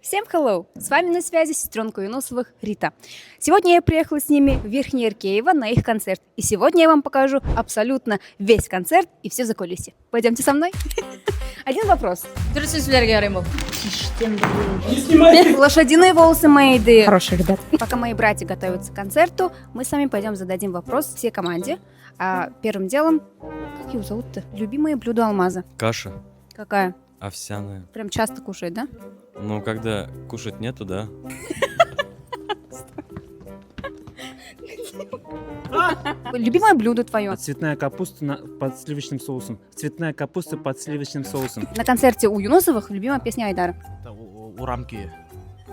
Всем hello! С вами на связи сестренка Юнусовых Рита. Сегодня я приехала с ними в Верхнее Иркеево на их концерт. И сегодня я вам покажу абсолютно весь концерт и все закулисье. Пойдемте со мной. Один вопрос. Лошадиные волосы Мэйды. Хорошие ребята. Пока мои братья готовятся к концерту, мы с вами пойдем зададим вопрос всей команде. А первым делом, как его зовут-то? Любимое блюдо Алмаза. Каша Какая? овсяная. Прям часто кушает, да? Ну, когда кушать нету, да. Любимое блюдо твое. Цветная капуста под сливочным соусом. Цветная капуста под сливочным соусом. На концерте у Юнусовых любимая песня Айдара. Это у рамки.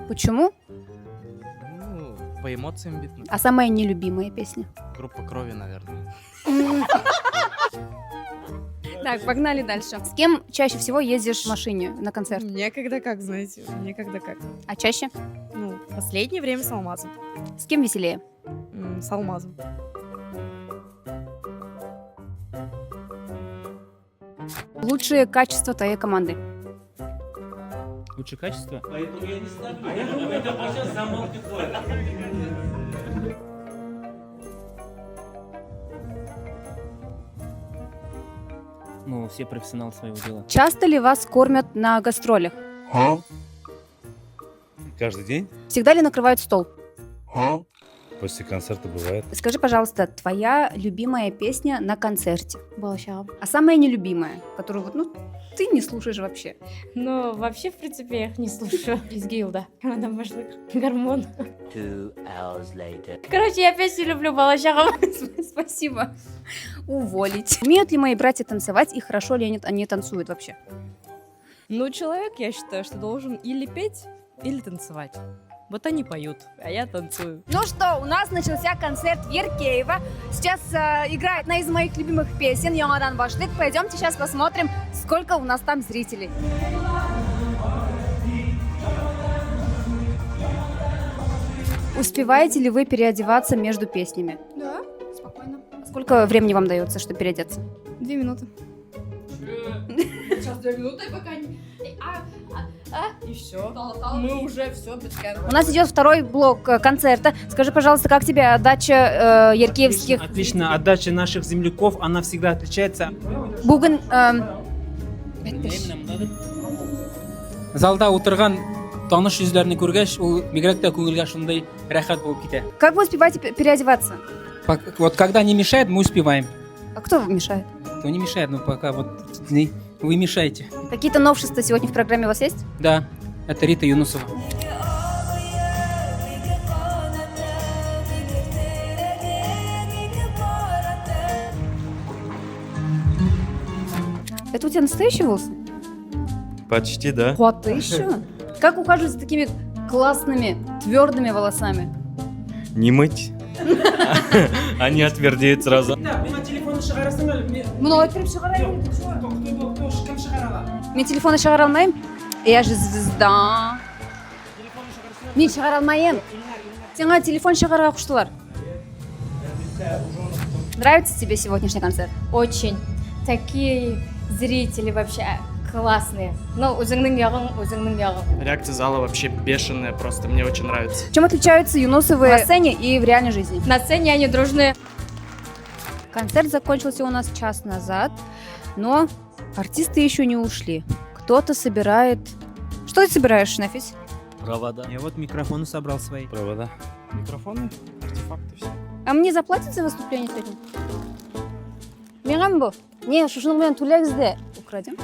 Почему? Ну, по эмоциям видно. А самая нелюбимая песня? Группа крови, наверное. Так, погнали дальше. С кем чаще всего ездишь в машине на концерт? Некогда как, знаете, некогда как. А чаще? Ну, последнее время с Алмазом. С кем веселее? С Алмазом. Лучшие качества твоей команды? Лучшее качество? Ну, все профессионалы своего дела. Часто ли вас кормят на гастролях? Каждый день? Всегда ли накрывают стол? После концерта бывает. Скажи, пожалуйста, твоя любимая песня на концерте? А самая нелюбимая, которую вот, ну, ты не слушаешь вообще? Ну, вообще, в принципе, я их не слушаю. Из Гилда. Там башлык. Гормон. 2 hours later. Короче, я опять не люблю Балашахова. Спасибо. Уволить. Умеют ли мои братья танцевать и хорошо ли они танцуют вообще? Ну, человек, я считаю, что должен или петь, или танцевать. Вот они поют, а я танцую. Ну что, у нас начался концерт Иркеева. Сейчас играет одна из моих любимых песен «Яңадан башлык». Пойдемте сейчас посмотрим, сколько у нас там зрителей. Успеваете ли вы переодеваться между песнями? Да, спокойно. Сколько времени вам дается, чтобы переодеться? 2 минуты. Сейчас 2 минуты, пока не... И все. Мы уже все. У нас идет второй блок концерта. Скажи, пожалуйста, как тебе отдача яркеевских... Отлично. Отдача наших земляков, она всегда отличается. Бугын... Залда отырған таныш жүздерін көргеш, ол бигрәк көңілге шундай рәхәт болып китә. Как вы успеваете переодеваться? Вот когда не мешает, мы успеваем. А кто мешает? То не мешает, но пока вот вы мешаете. Какие-то новшества сегодня в программе у вас есть? Да, это Рита Юнусова. Это у тебя настоящие волосы? Почти, да. Вот ты еще. Как ухаживать за такими классными, твердыми волосами? Не мыть. Они отвердеют сразу. Много кіріп шығарайын. Мен телефонды шығара алмаймын. Я же звезда. Мен шығара алмаймын. Сен телефон шығарға құштылар. Нравится тебе сегодняшний концерт? Очень. Такие зрители вообще классные. Ну, өзіңнің яғың. Реакция зала вообще бешеная, просто мне очень нравится. Чем отличаются Юнусовы на сцене и в реальной жизни? На сцене они дружные. Концерт закончился у нас час назад, но артисты еще не ушли. Кто-то собирает... Что ты собираешь, Нафис? Провода. Я вот микрофоны собрал свои. Провода. Микрофоны, артефакты, все. А мне заплатят за выступление сегодня? Маған бұл? Не, шушының мен төлегізді. Украдем?